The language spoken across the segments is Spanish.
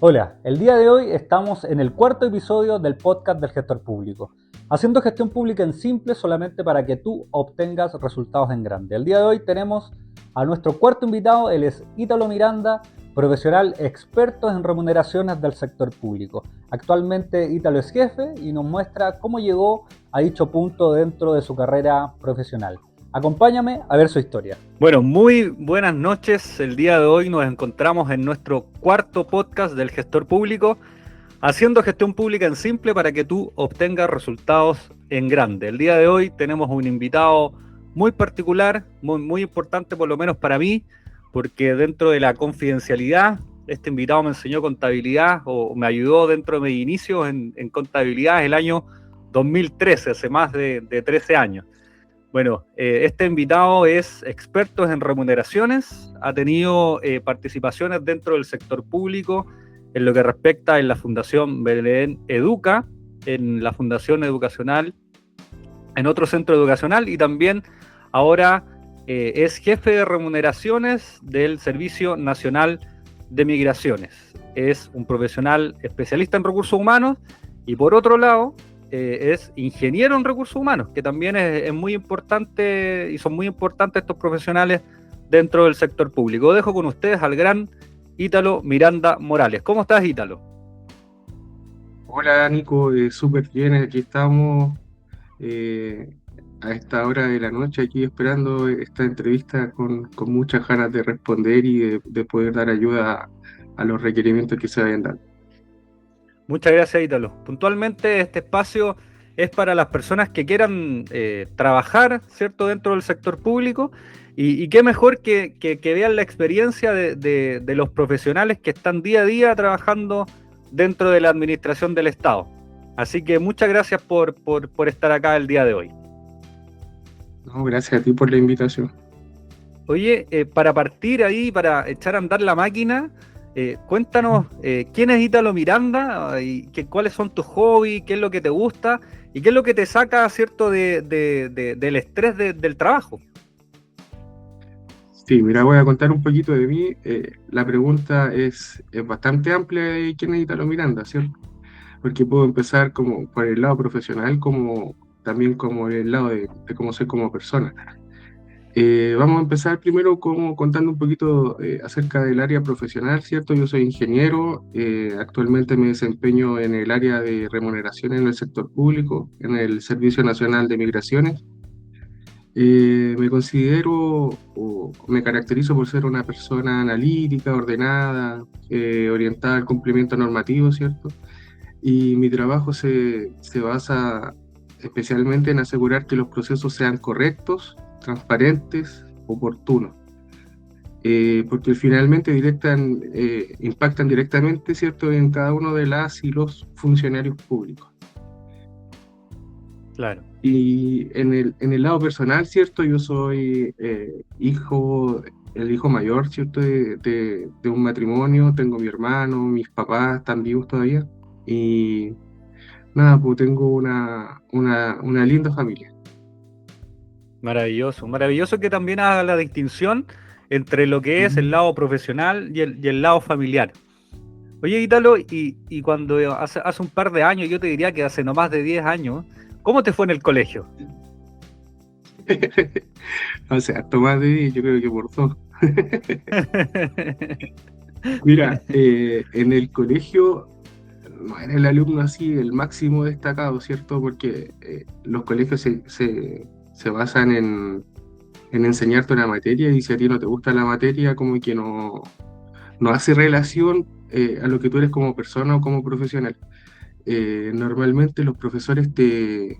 Hola, el día de hoy estamos en el cuarto episodio del podcast del gestor público, haciendo gestión pública en simple solamente para que tú obtengas resultados en grande. El día de hoy tenemos a nuestro cuarto invitado, él es Ítalo Miranda, profesional experto en remuneraciones del sector público. Actualmente Ítalo es jefe y nos muestra cómo llegó a dicho punto dentro de su carrera profesional. Acompáñame a ver su historia. Bueno, muy buenas noches. El día de hoy nos encontramos en nuestro cuarto podcast del gestor público, haciendo gestión pública en simple para que tú obtengas resultados en grande. El día de hoy tenemos un invitado muy particular, muy importante por lo menos para mí, porque dentro de la confidencialidad, este invitado me enseñó contabilidad o me ayudó dentro de mis inicios en contabilidad el año 2013, hace más de 13 años. Bueno, este invitado es experto en remuneraciones, ha tenido participaciones dentro del sector público en lo que respecta en la Fundación Belén Educa, en la Fundación Educacional, en otro centro educacional y también ahora es jefe de remuneraciones del Servicio Nacional de Migraciones. Es un profesional especialista en recursos humanos y por otro lado, es ingeniero en recursos humanos, que también es muy importante y son muy importantes estos profesionales dentro del sector público. Dejo con ustedes al gran Ítalo Miranda Morales. ¿Cómo estás, Ítalo? Hola Nico, súper bien, aquí estamos a esta hora de la noche aquí esperando esta entrevista con muchas ganas de responder y de poder dar ayuda a los requerimientos que se vayan dando. Muchas gracias, Ítalo. Puntualmente este espacio es para las personas que quieran trabajar, ¿cierto?, dentro del sector público y qué mejor que vean la experiencia de los profesionales que están día a día trabajando dentro de la administración del Estado. Así que muchas gracias por estar acá el día de hoy. No, gracias a ti por la invitación. Oye, para partir ahí, para echar a andar la máquina, cuéntanos quién es Ítalo Miranda y cuáles son tus hobbies, qué es lo que te gusta y qué es lo que te saca, ¿cierto?, del estrés del trabajo. Sí, mira, voy a contar un poquito de mí. La pregunta es bastante amplia y quién es Ítalo Miranda, ¿cierto? Porque puedo empezar como por el lado profesional, como también como el lado de cómo soy como persona. Vamos a empezar primero contando un poquito acerca del área profesional, ¿cierto? Yo soy ingeniero, actualmente me desempeño en el área de remuneración en el sector público, en el Servicio Nacional de Migraciones. Me considero o me caracterizo por ser una persona analítica, ordenada, orientada al cumplimiento normativo, ¿cierto? Y mi trabajo se basa especialmente en asegurar que los procesos sean correctos, transparentes, oportunos, porque finalmente impactan directamente, ¿cierto?, en cada uno de las y los funcionarios públicos. Claro. Y en el lado personal, ¿cierto?, yo soy el hijo mayor, ¿cierto?, de un matrimonio. Tengo mi hermano, mis papás están vivos todavía, y nada, pues tengo una linda familia. Maravilloso, maravilloso que también haga la distinción entre lo que es el lado profesional y el lado familiar. Oye, Ítalo, y cuando hace un par de años, yo te diría que hace no más de 10 años, ¿cómo te fue en el colegio? O sea, Tomás de yo creo que por dos. Mira, en el colegio no era el alumno así, el máximo destacado, ¿cierto? Porque los colegios se basan en enseñarte una materia, y si a ti no te gusta la materia, como que no hace relación a lo que tú eres como persona o como profesional. Normalmente los profesores te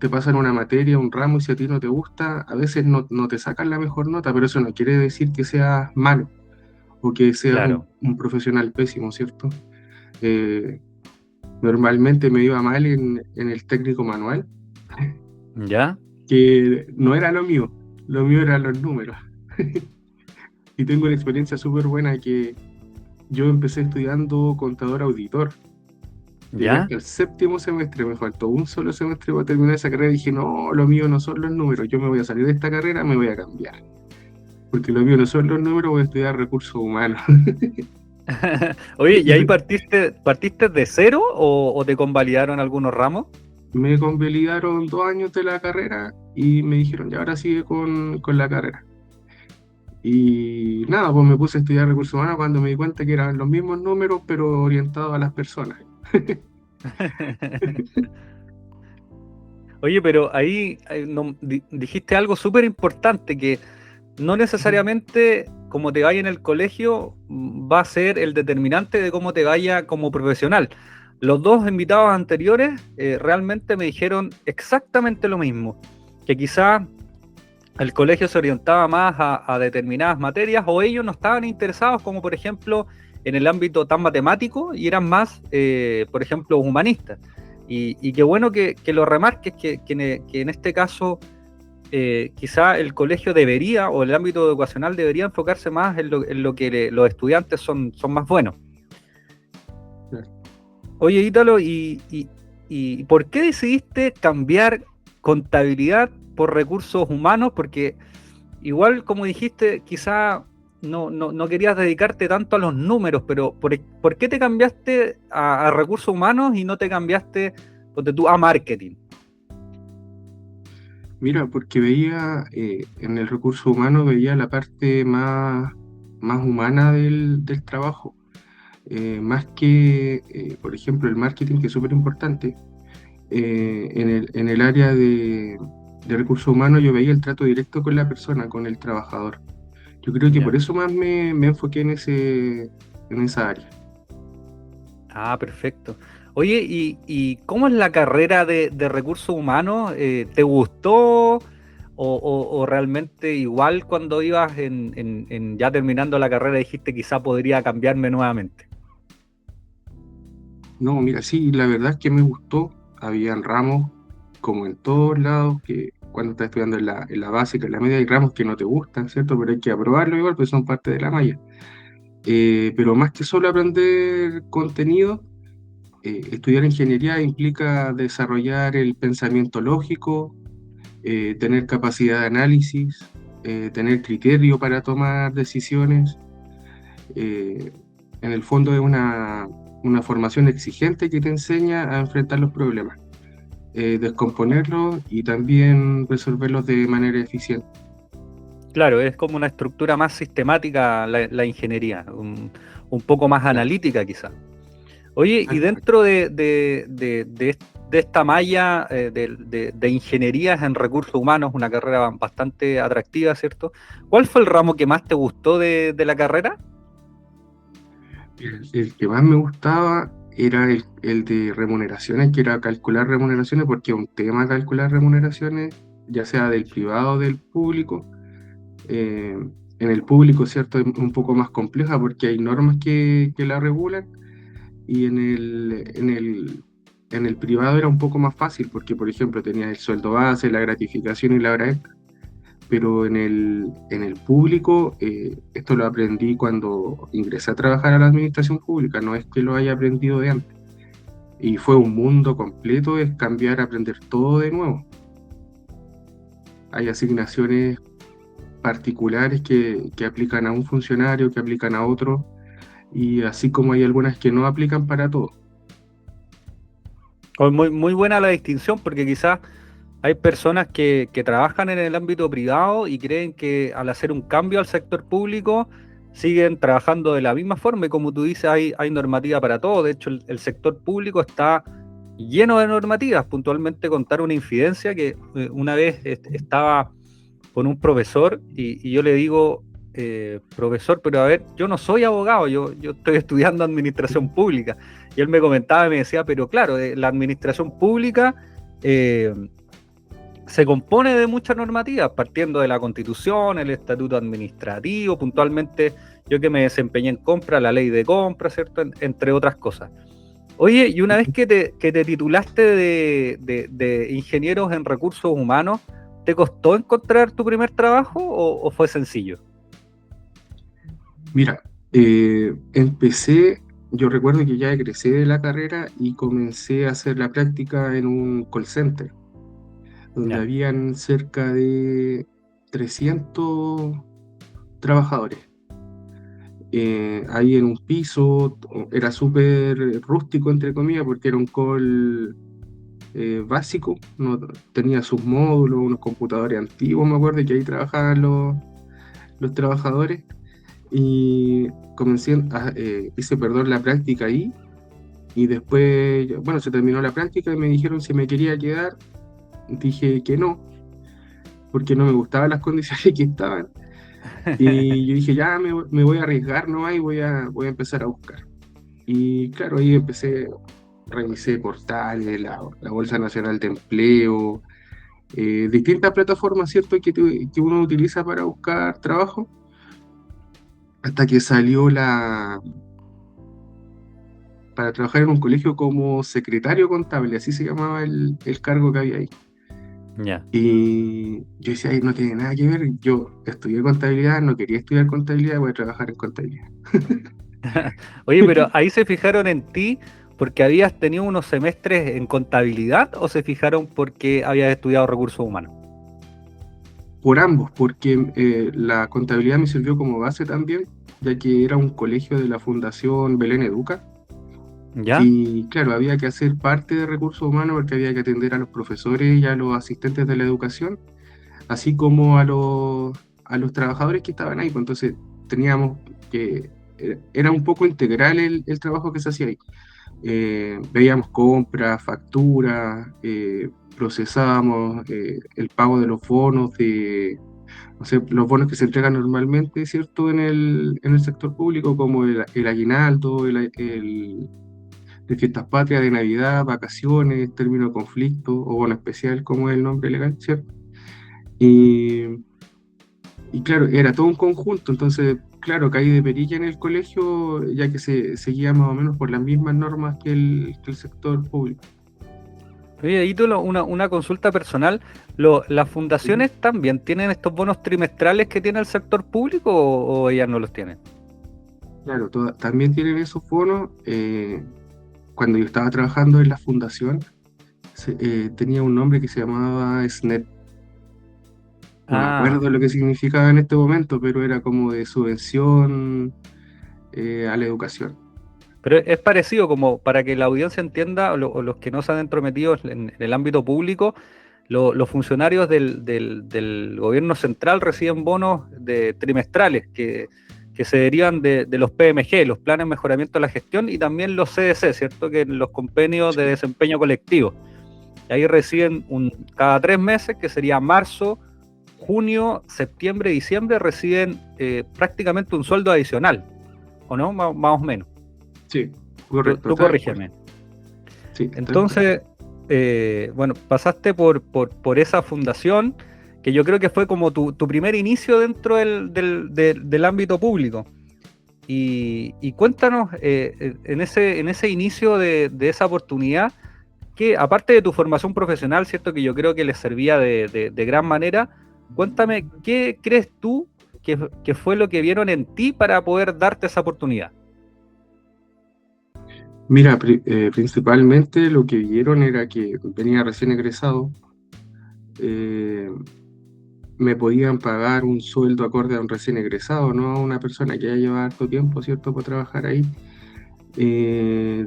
pasan una materia, un ramo, y si a ti no te gusta, a veces no te sacan la mejor nota, pero eso no quiere decir que seas malo o que seas Claro. un profesional pésimo, ¿cierto? Normalmente me iba mal en el técnico manual, ¿Ya? que no era lo mío eran los números. Y tengo una experiencia súper buena, que yo empecé estudiando contador auditor. Llegué ¿Ya? hasta el séptimo semestre, me faltó un solo semestre para terminar esa carrera, y dije, no, lo mío no son los números, yo me voy a salir de esta carrera, me voy a cambiar. Porque lo mío no son los números, voy a estudiar recursos humanos. Oye, ¿y ahí partiste de cero o te convalidaron algunos ramos? Me convalidaron 2 años de la carrera y me dijeron, ya ahora sigue con la carrera. Y nada, pues me puse a estudiar recursos humanos cuando me di cuenta que eran los mismos números, pero orientados a las personas. Oye, pero ahí dijiste algo súper importante, que no necesariamente como te vaya en el colegio va a ser el determinante de cómo te vaya como profesional. Los dos invitados anteriores realmente me dijeron exactamente lo mismo, que quizá el colegio se orientaba más a determinadas materias o ellos no estaban interesados, como por ejemplo en el ámbito tan matemático, y eran más, por ejemplo, humanistas. Y qué bueno que lo remarques, que en este caso quizá el colegio debería, o el ámbito educacional debería enfocarse más en lo que los estudiantes son más buenos. Claro. Oye, Ítalo, ¿y por qué decidiste cambiar contabilidad por recursos humanos? Porque igual, como dijiste, quizá no querías dedicarte tanto a los números, pero ¿por qué te cambiaste a recursos humanos y no te cambiaste, ponte tú, a marketing? Mira, porque veía en el recurso humano, veía la parte más humana del trabajo, más que, por ejemplo, el marketing, que es súper importante. En el área de recursos humanos yo veía el trato directo con la persona, con el trabajador. Yo creo que por Ya. eso más me enfoqué en esa área. Ah, perfecto. Oye, ¿y cómo es la carrera de recursos humanos? ¿Te gustó o realmente igual cuando ibas en ya terminando la carrera dijiste quizá podría cambiarme nuevamente? No, mira, sí, la verdad es que me gustó. Habían ramos, como en todos lados, que cuando estás estudiando en la básica, en la media, hay ramos que no te gustan, ¿cierto? Pero hay que aprobarlo igual, pues son parte de la malla. Pero más que solo aprender contenido, estudiar ingeniería implica desarrollar el pensamiento lógico, tener capacidad de análisis, tener criterio para tomar decisiones. eh, en el fondo es una formación exigente que te enseña a enfrentar los problemas, descomponerlos y también resolverlos de manera eficiente. Claro, es como una estructura más sistemática la ingeniería, un poco más Claro, analítica quizá. Oye, y tal cual. dentro de esta malla de ingenierías en recursos humanos, una carrera bastante atractiva, ¿cierto? ¿Cuál fue el ramo que más te gustó de la carrera? El que más me gustaba era el de remuneraciones, que era calcular remuneraciones, porque es un tema calcular remuneraciones, ya sea del privado o del público. Eh, en el público, ¿cierto? Es un poco más compleja porque hay normas que la regulan, y en el privado era un poco más fácil porque, por ejemplo, tenía el sueldo base, la gratificación y la hora extra. Pero en el público, esto lo aprendí cuando ingresé a trabajar a la administración pública, no es que lo haya aprendido de antes. Y fue un mundo completo, es cambiar, aprender todo de nuevo. Hay asignaciones particulares que aplican a un funcionario, que aplican a otro, y así como hay algunas que no aplican para todo. Muy, muy buena la distinción, porque quizás hay personas que trabajan en el ámbito privado y creen que al hacer un cambio al sector público siguen trabajando de la misma forma, y como tú dices, hay normativa para todo. De hecho, el sector público está lleno de normativas. Puntualmente contar una infidencia que una vez estaba con un profesor y yo le digo, profesor, pero a ver, yo no soy abogado, yo estoy estudiando administración pública. Y él me comentaba y me decía, pero claro, la administración pública se compone de muchas normativas, partiendo de la Constitución, el Estatuto Administrativo, puntualmente yo que me desempeñé en compra, la ley de compra, ¿cierto? Entre otras cosas. Oye, y una vez que te titulaste de ingenieros en recursos humanos, ¿te costó encontrar tu primer trabajo o fue sencillo? Mira, yo recuerdo que ya egresé de la carrera y comencé a hacer la práctica en un call center, donde Ya. habían cerca de 300 trabajadores. ahí en un piso, era súper rústico, entre comillas, porque era un call básico, no, tenía sus módulos, unos computadores antiguos, me acuerdo, y que ahí trabajaban los trabajadores, y hice, perdón, la práctica ahí, y después, bueno, se terminó la práctica y me dijeron si me quería quedar, dije que no, porque no me gustaban las condiciones que estaban. Y yo dije, ya me voy a arriesgar, ¿no? Y voy a empezar a buscar. Y claro, ahí revisé portales, la Bolsa Nacional de Empleo, distintas plataformas, ¿cierto? Que uno utiliza para buscar trabajo, hasta que salió para trabajar en un colegio como secretario contable, así se llamaba el cargo que había ahí. Ya. Y yo decía, "Ay, no tiene nada que ver, yo estudié contabilidad, no quería estudiar contabilidad, voy a trabajar en contabilidad". Oye, pero ahí se fijaron en ti porque habías tenido unos semestres en contabilidad o se fijaron porque habías estudiado recursos humanos. Por ambos, porque la contabilidad me sirvió como base también, ya que era un colegio de la Fundación Belén Educa. ¿Ya? Y claro, había que hacer parte de recursos humanos porque había que atender a los profesores y a los asistentes de la educación, así como a los trabajadores que estaban ahí. Pues entonces teníamos que, era un poco integral el trabajo que se hacía ahí. Veíamos compras, facturas, procesábamos el pago de los bonos, no sé, los bonos que se entregan normalmente, ¿cierto? En el sector público, como el aguinaldo, de fiestas patrias, de Navidad, vacaciones, término de conflicto o bono especial, como es el nombre legal, ¿cierto? Y, y claro, era todo un conjunto, entonces, claro, caí de perilla en el colegio, ya que se seguía más o menos por las mismas normas que el sector público. Oye, ahí una consulta personal. ¿Las Ujú. fundaciones también tienen estos bonos trimestrales que tiene el sector público o ellas no los tienen? Claro, también tienen esos bonos. Cuando yo estaba trabajando en la fundación, tenía un nombre que se llamaba SNEP. No me Ah, acuerdo lo que significaba en este momento, pero era como de subvención a la educación. pero es parecido como para que la audiencia entienda o los que no se han entrometido en el ámbito público, los funcionarios del gobierno central reciben bonos trimestrales que se derivan de los PMG, los planes de mejoramiento de la gestión, y también los CDC, ¿cierto? Que los convenios de Sí, desempeño colectivo. Y ahí reciben cada 3 meses, que sería marzo, junio, septiembre, diciembre, reciben prácticamente un sueldo adicional, ¿o no? Más o menos. sí, Tú, correcto, tú tal cual. corrígeme. Sí, tal cual. Entonces, bueno, pasaste por esa fundación, que yo creo que fue como tu primer inicio dentro del ámbito público. Y cuéntanos, en ese inicio de esa oportunidad, que aparte de tu formación profesional, ¿cierto? Que yo creo que les servía de gran manera, cuéntame, ¿qué crees tú que fue lo que vieron en ti para poder darte esa oportunidad? Mira, principalmente lo que vieron era que venía recién egresado, eh, me podían pagar un sueldo acorde a un recién egresado, no a una persona que ya lleva harto tiempo, ¿cierto?, por trabajar ahí. Eh,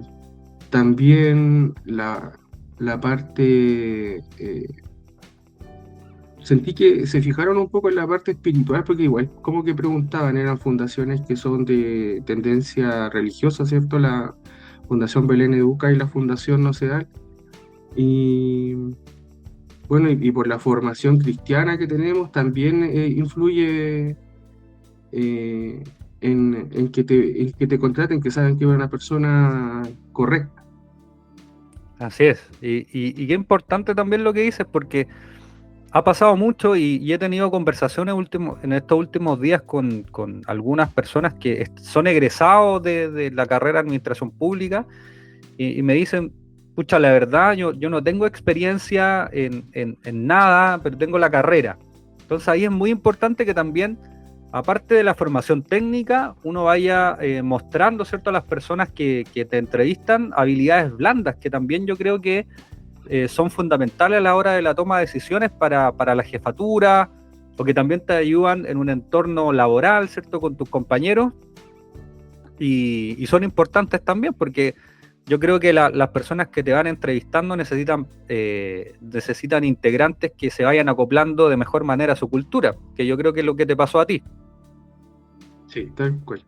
También la parte, sentí que se fijaron un poco en la parte espiritual, porque igual como que preguntaban, eran fundaciones que son de tendencia religiosa, ¿cierto? La Fundación Belén Educa y la Fundación Nocedal. Y bueno, y por la formación cristiana que tenemos, también influye en que te contraten, que saben que es una persona correcta. Así es. Y qué importante también lo que dices, porque ha pasado mucho y he tenido conversaciones en estos últimos días con algunas personas que son egresados de la carrera de administración pública y me dicen, pucha, la verdad, yo no tengo experiencia en nada, pero tengo la carrera. Entonces ahí es muy importante que también, aparte de la formación técnica, uno vaya mostrando, ¿cierto?, a las personas que te entrevistan habilidades blandas, que también yo creo que son fundamentales a la hora de la toma de decisiones para la jefatura, o que también te ayudan en un entorno laboral, ¿cierto?, con tus compañeros. y son importantes también porque yo creo que las personas que te van entrevistando necesitan integrantes que se vayan acoplando de mejor manera a su cultura, que yo creo que es lo que te pasó a ti. Sí, tal cual.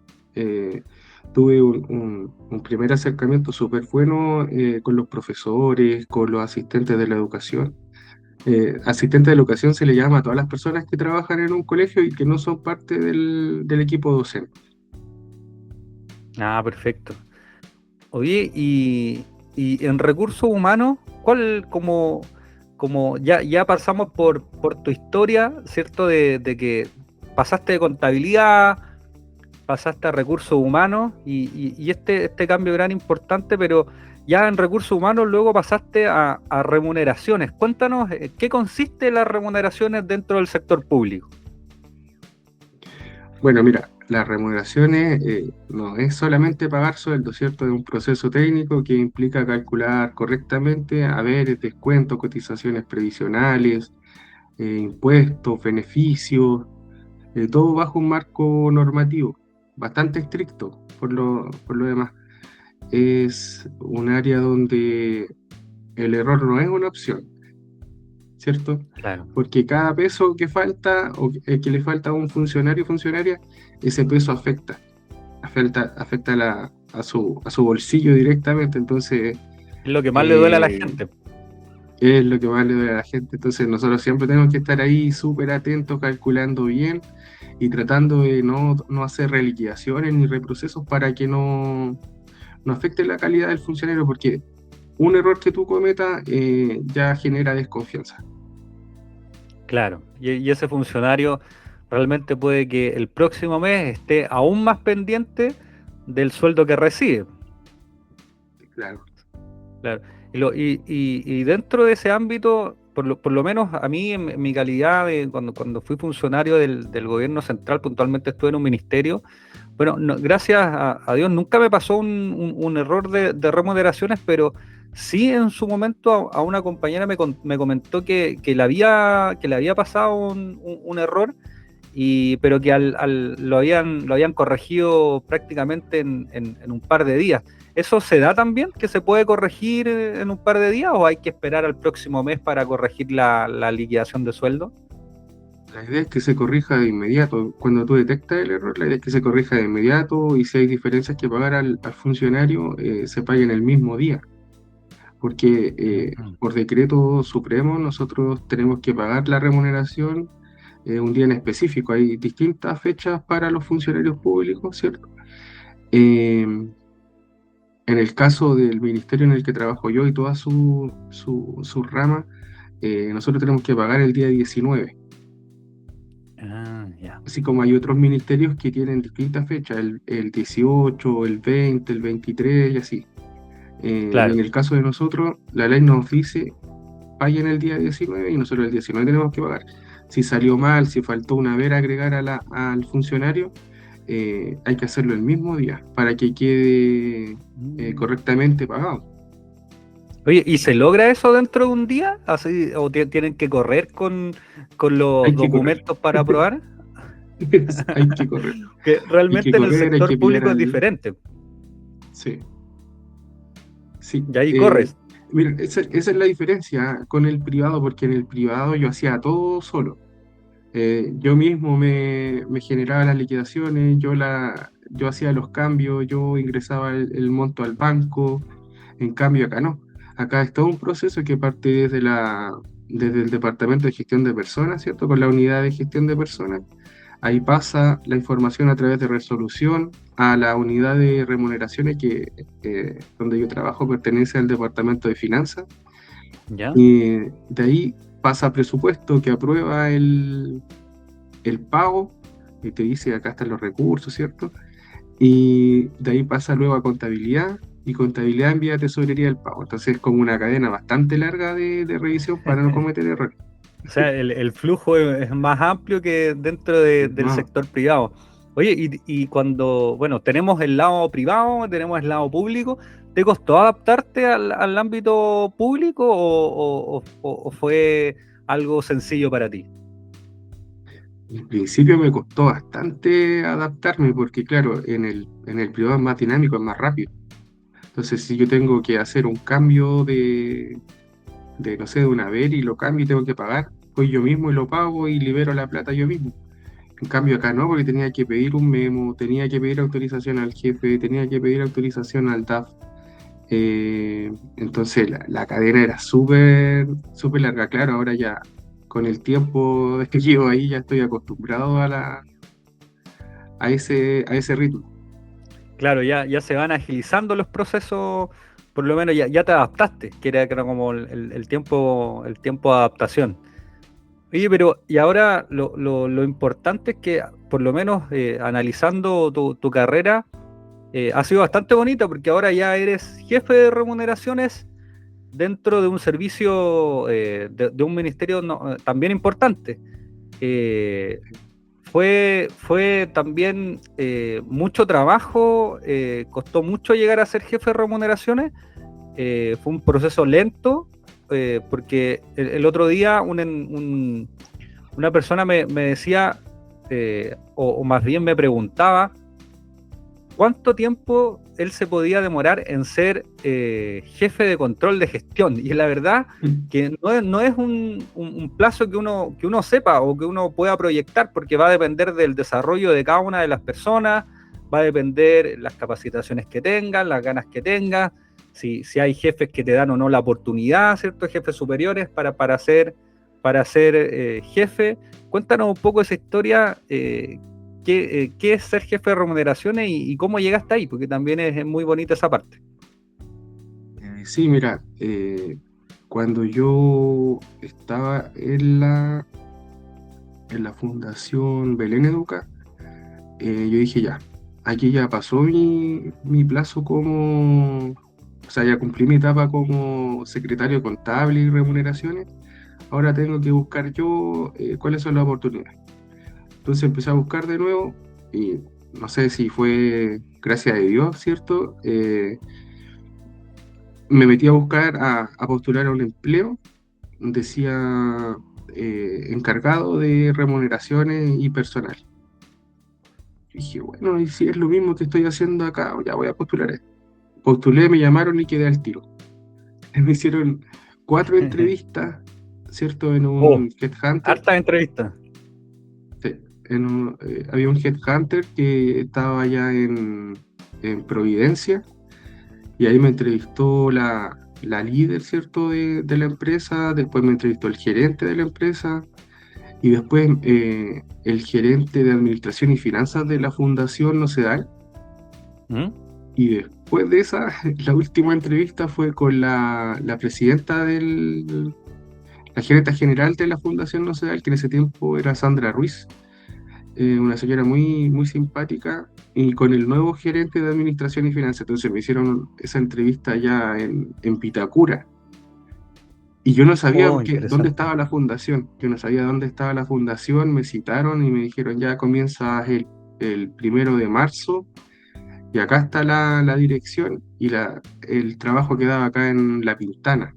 Tuve un primer acercamiento súper bueno con los profesores, con los asistentes de la educación. Asistente de la educación se le llama a todas las personas que trabajan en un colegio y que no son parte del equipo docente. Ah, perfecto. Oye, y en recursos humanos, ¿cuál como ya pasamos por tu historia, ¿cierto? De que pasaste de contabilidad, pasaste a recursos humanos y este cambio gran importante, pero ya en recursos humanos luego pasaste a remuneraciones. Cuéntanos, ¿qué consiste las remuneraciones dentro del sector público? Bueno, mira, las remuneraciones no es solamente pagar sueldo, ¿cierto? Es un proceso técnico que implica calcular correctamente haberes, descuentos, cotizaciones previsionales, impuestos, beneficios, todo bajo un marco normativo bastante estricto por lo demás. Es un área donde el error no es una opción, ¿cierto? Claro. Porque cada peso que falta o que le falta a un funcionario o funcionaria, ese peso afecta a su bolsillo directamente, entonces Es lo que más le duele a la eh, gente. es lo que más le duele a la gente. Entonces nosotros siempre tenemos que estar ahí súper atentos, calculando bien y tratando de no hacer reliquidaciones ni reprocesos para que no afecte la calidad del funcionario, porque un error que tú cometas ya genera desconfianza. Claro, y ese funcionario realmente puede que el próximo mes esté aún más pendiente del sueldo que recibe. Claro. Claro. Y dentro de ese ámbito, por lo menos a mí, en mi calidad de cuando fui funcionario del gobierno central, puntualmente estuve en un ministerio. Bueno, gracias a Dios nunca me pasó un error de remuneraciones, pero sí en su momento a una compañera me comentó que le había pasado un error, pero que lo habían corregido prácticamente en un par de días. ¿Eso se da también, que se puede corregir en un par de días o hay que esperar al próximo mes para corregir la liquidación de sueldo? La idea es que se corrija de inmediato. Cuando tú detectas el error, la idea es que se corrija de inmediato y si hay diferencias que pagar al funcionario, se paguen el mismo día. Porque por decreto supremo nosotros tenemos que pagar la remuneración un día en específico. Hay distintas fechas para los funcionarios públicos, ¿cierto? En el caso del ministerio en el que trabajo yo y todas sus ramas, nosotros tenemos que pagar el día 19. Ya. Así como hay otros ministerios que tienen distintas fechas, el 18, el 20, el 23 y así. Y Claro. en el caso de nosotros, la ley nos dice, paguen el día 19 y nosotros el 19 tenemos que pagar. Si salió mal, si faltó una vera agregar al funcionario, hay que hacerlo el mismo día para que quede correctamente pagado. Oye, ¿y se logra eso dentro de un día? ¿Así, o tienen que correr con Hay los que correr. documentos para aprobar? Hay que correr. Que Hay que realmente en el correr, hay sector que pillar público es al... diferente. Sí, sí. Y ahí corres. Mira, esa es la diferencia con el privado, porque en el privado yo hacía todo solo. Yo mismo me generaba las liquidaciones, yo hacía los cambios, yo ingresaba el monto al banco. En cambio, acá no. Acá es todo un proceso que parte desde el Departamento de Gestión de Personas, ¿cierto? Con la unidad de gestión de personas. Ahí pasa la información a través de resolución a la unidad de remuneraciones donde yo trabajo pertenece al Departamento de Finanzas. ¿Ya? Y de ahí pasa a presupuesto que aprueba el pago y te dice acá están los recursos, ¿cierto? Y de ahí pasa luego a contabilidad y contabilidad envía a tesorería el pago. Entonces es como una cadena bastante larga de revisión para no cometer errores. O sea, el flujo es más amplio que dentro del No, sector privado. Oye, y cuando, bueno, tenemos el lado privado, tenemos el lado público, ¿te costó adaptarte al ámbito público o fue algo sencillo para ti? Al principio me costó bastante adaptarme porque, claro, en el privado es más dinámico, es más rápido. Entonces, si yo tengo que hacer un cambio no sé, de un haber y lo cambio y tengo que pagar, pues yo mismo y lo pago y libero la plata yo mismo. En cambio acá no, porque tenía que pedir un memo, tenía que pedir autorización al jefe, tenía que pedir autorización al DAF. Entonces la cadena era súper, súper larga. Claro, ahora ya con el tiempo que llevo ahí ya estoy acostumbrado a ese ritmo. Claro, ya se van agilizando los procesos, por lo menos ya te adaptaste, que era como el tiempo de adaptación. Oye, pero y ahora lo importante es que, por lo menos analizando tu carrera, ha sido bastante bonita porque ahora ya eres jefe de remuneraciones dentro de un servicio, de un ministerio también importante. Eh, fue también mucho trabajo, costó mucho llegar a ser jefe de remuneraciones, fue un proceso lento, porque el otro día una persona me decía, o más bien me preguntaba, ¿cuánto tiempo él se podía demorar en ser jefe de control de gestión? Y la verdad que no es un plazo que uno sepa o que uno pueda proyectar, porque va a depender del desarrollo de cada una de las personas, va a depender las capacitaciones que tengan, las ganas que tengan, si hay jefes que te dan o no la oportunidad, ¿cierto? Jefes superiores para ser jefe. Cuéntanos un poco esa historia. ¿Qué es ser jefe de remuneraciones y cómo llegaste ahí? Porque también es muy bonita esa parte. Sí, mira, cuando yo estaba en la Fundación Belén Educa, yo dije ya, aquí ya pasó mi plazo o sea, ya cumplí mi etapa como secretario contable y remuneraciones, ahora tengo que buscar yo cuáles son las oportunidades. Entonces empecé a buscar de nuevo y no sé si fue gracias a Dios, ¿cierto? Me metí a buscar, a postular a un empleo, decía encargado de remuneraciones y personal. Dije, bueno, y si es lo mismo que estoy haciendo acá, ya voy a postular. Postulé, me llamaron y quedé al tiro. Me hicieron 4 entrevistas, ¿cierto? En Oh, un Headhunter. harta entrevista. Sí, había un Headhunter que estaba allá en Providencia y ahí me entrevistó la líder, ¿cierto? De la empresa, después me entrevistó el gerente de la empresa y después el gerente de administración y finanzas de la Fundación Nocedal. ¿Mm? Y después de esa, la última entrevista fue con la presidenta la gerenta general de la Fundación Nocedal, que en ese tiempo era Sandra Ruiz, una señora muy, muy simpática, y con el nuevo gerente de administración y finanzas. Entonces me hicieron esa entrevista ya en Vitacura. Y yo no sabía Oh, dónde interesante. estaba la fundación. Yo no sabía dónde estaba la fundación. Me citaron y me dijeron, ya comienza el 1 de marzo. Y acá está la dirección y el trabajo quedaba acá en La Pintana.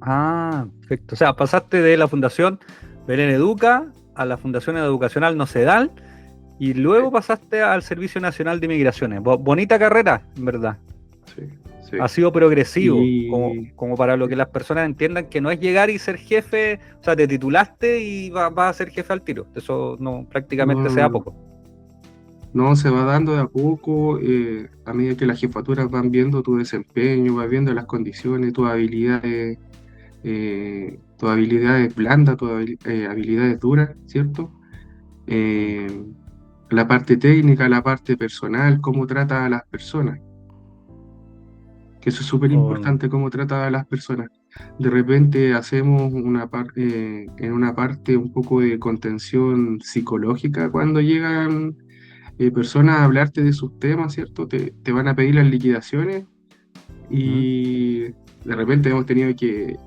Ah, perfecto. O sea, pasaste de la Fundación Belén Educa a la Fundación Educacional Nocedal y luego pasaste al Servicio Nacional de Migraciones. Bonita carrera, en verdad. Sí, sí. Ha sido progresivo, Y como para lo que las personas entiendan que no es llegar y ser jefe, o sea, te titulaste y vas a ser jefe al tiro. Eso no prácticamente sea no, poco. no se va dando de a poco, a medida que las jefaturas van viendo tu desempeño, van viendo las condiciones, tus habilidades blandas, tus habilidades duras, ¿cierto? Mm. Eh, la parte técnica, la parte personal, cómo trata a las personas, que eso es súper Con- importante, cómo trata a las personas. De repente hacemos en una parte un poco de contención psicológica cuando llegan personas a hablarte de sus temas, ¿cierto? Te van a pedir las liquidaciones ¿Mm? y de repente hemos tenido que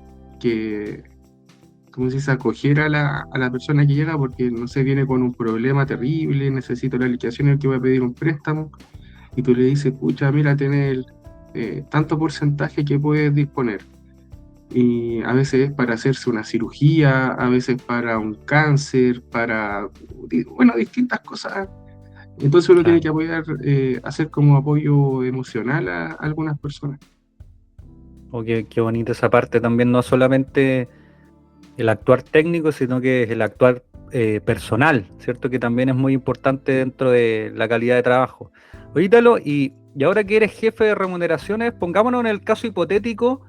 ¿cómo se dice?, acoger a la persona que llega porque, no sé, viene con un problema terrible, necesito la liquidación, el que va a pedir un préstamo, y tú le dices, pucha, mira, tenés tanto porcentaje que puedes disponer. y a veces para hacerse una cirugía, a veces para un cáncer, para, bueno, distintas cosas. Entonces uno tiene Claro. que apoyar, hacer como apoyo emocional a algunas personas. O qué bonita esa parte también, no solamente el actuar técnico, sino que es el actuar personal, ¿cierto? Que también es muy importante dentro de la calidad de trabajo. Oye, Ítalo, y ahora que eres jefe de remuneraciones, pongámonos en el caso hipotético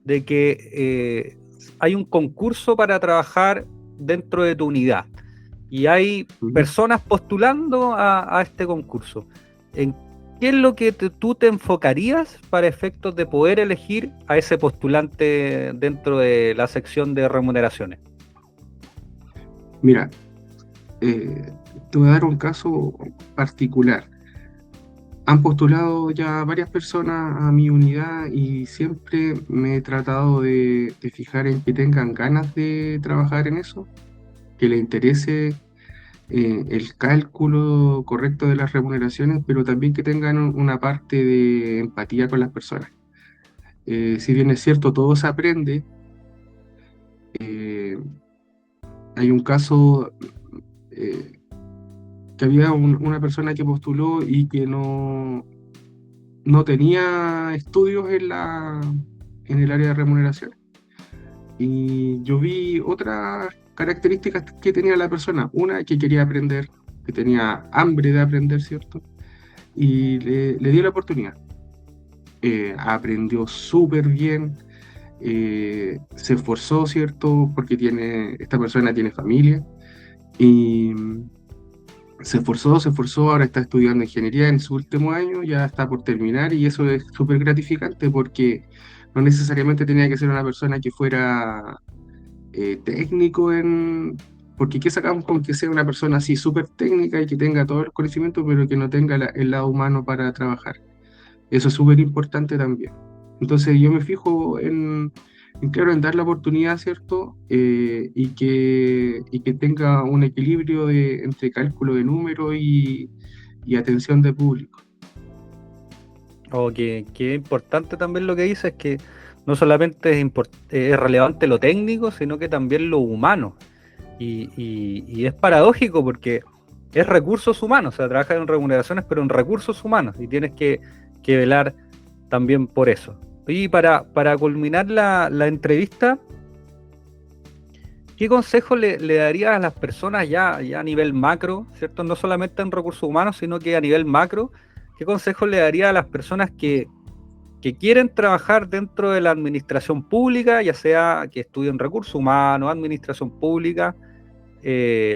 de que hay un concurso para trabajar dentro de tu unidad y hay Ujú. personas postulando a este concurso. ¿En qué es lo que tú te enfocarías para efectos de poder elegir a ese postulante dentro de la sección de remuneraciones? Mira, te voy a dar un caso particular. Han postulado ya varias personas a mi unidad y siempre me he tratado de fijar en que tengan ganas de trabajar en eso, que les interese el cálculo correcto de las remuneraciones, pero también que tengan una parte de empatía con las personas. Si bien es cierto, todo se aprende, eh, hay un caso eh, que había una persona que postuló y que no tenía estudios en el área de remuneración. Y yo vi otras características que tenía la persona. Una, que quería aprender, que tenía hambre de aprender, ¿cierto? Y le di la oportunidad. Aprendió súper bien, se esforzó, ¿cierto? Porque esta persona tiene familia. Y se esforzó, ahora está estudiando ingeniería en su último año, ya está por terminar y eso es súper gratificante porque no necesariamente tenía que ser una persona que fuera técnico porque ¿qué sacamos con que sea una persona así súper técnica y que tenga todos los conocimientos, pero que no tenga el lado humano para trabajar? Eso es súper importante también. Entonces yo me fijo claro, en dar la oportunidad, ¿cierto? Y que tenga un equilibrio entre cálculo de números y atención de público. O que importante también lo que dices, es que no solamente es relevante lo técnico, sino que también lo humano. Y es paradójico porque es recursos humanos, o sea, trabajas en remuneraciones, pero en recursos humanos, y tienes que velar también por eso. Y para culminar la entrevista, ¿qué consejo le darías a las personas ya a nivel macro, ¿cierto? No solamente en recursos humanos, sino que a nivel macro, ¿qué consejo le darías a las personas que quieren trabajar dentro de la administración pública, ya sea que estudien recursos humanos, administración pública,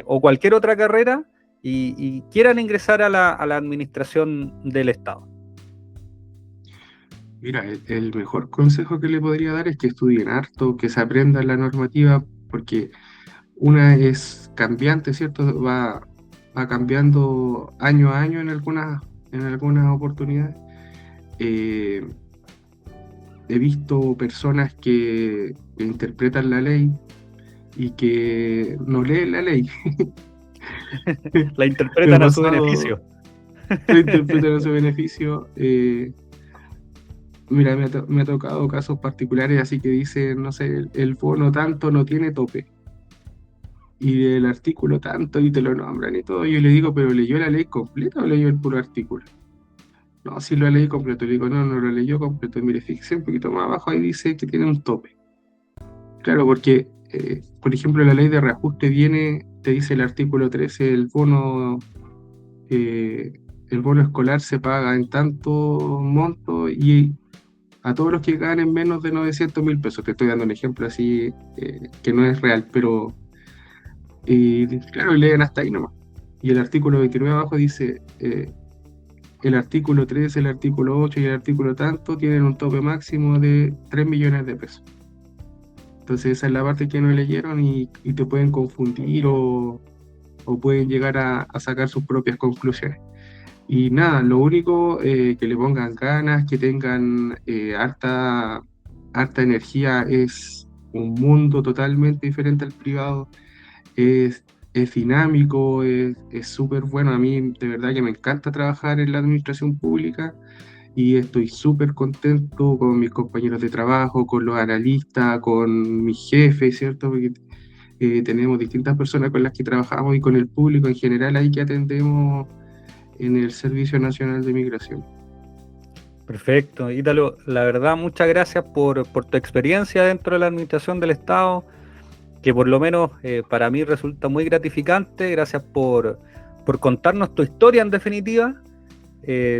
o cualquier otra carrera, y quieran ingresar a la administración del Estado? Mira, el mejor consejo que le podría dar es que estudien harto, que se aprenda la normativa, porque una es cambiante, ¿cierto? Va cambiando año a año en algunas oportunidades. Eh, He visto personas que interpretan la ley y que no leen la ley. La Me ha interpretan a su pasado, beneficio. la interpretan a su beneficio. Mira, me ha tocado casos particulares, así que dicen, no sé, el bono tanto no tiene tope. Y el artículo tanto, y te lo nombran y todo. Yo le digo, ¿pero leyó la ley completa o leyó el puro artículo? No, sí lo leí completo. Le digo, no, no lo leyó completo. Mire, fíjese un poquito más abajo, ahí dice que tiene un tope. Claro, porque, por ejemplo, la ley de reajuste te dice el artículo 13, eh, el bono escolar se paga en tanto monto y a todos los que ganen menos de 900.000 pesos. Te estoy dando un ejemplo así que no es real, pero claro, leen hasta ahí nomás. Y el artículo 29 abajo dice, el artículo 13, el artículo 8 y el artículo tanto tienen un tope máximo de 3 millones de pesos. Entonces esa es la parte que no leyeron y te pueden confundir o pueden llegar a sacar sus propias conclusiones. Y nada, lo único, que le pongan ganas, que tengan harta energía. Es un mundo totalmente diferente al privado, es dinámico, es súper bueno. A mí de verdad que me encanta trabajar en la administración pública y estoy súper contento con mis compañeros de trabajo, con los analistas, con mi jefe, ¿cierto? Porque tenemos distintas personas con las que trabajamos y con el público en general ahí que atendemos en el Servicio Nacional de Migración. Perfecto, Ítalo, la verdad, muchas gracias por tu experiencia dentro de la administración del Estado, que por lo menos para mí resulta muy gratificante. Gracias por contarnos tu historia en definitiva.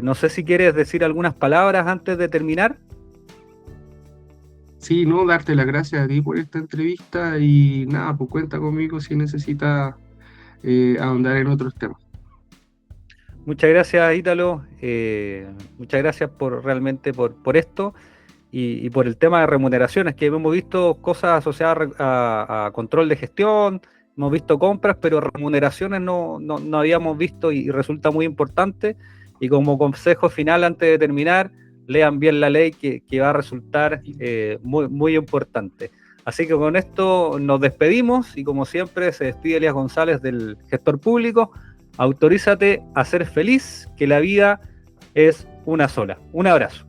No sé si quieres decir algunas palabras antes de terminar. Sí, no, darte las gracias a ti por esta entrevista y nada, pues cuenta conmigo si necesitas ahondar en otros temas. Muchas gracias, Ítalo. Muchas gracias realmente por esto y por el tema de remuneraciones, que hemos visto cosas asociadas a control de gestión, hemos visto compras, pero remuneraciones no habíamos visto y resulta muy importante. Y como consejo final, antes de terminar, lean bien la ley que va a resultar muy, muy importante. Así que con esto nos despedimos y como siempre se despide Elías González del Gestor Público. Autorízate a ser feliz, que la vida es una sola. Un abrazo.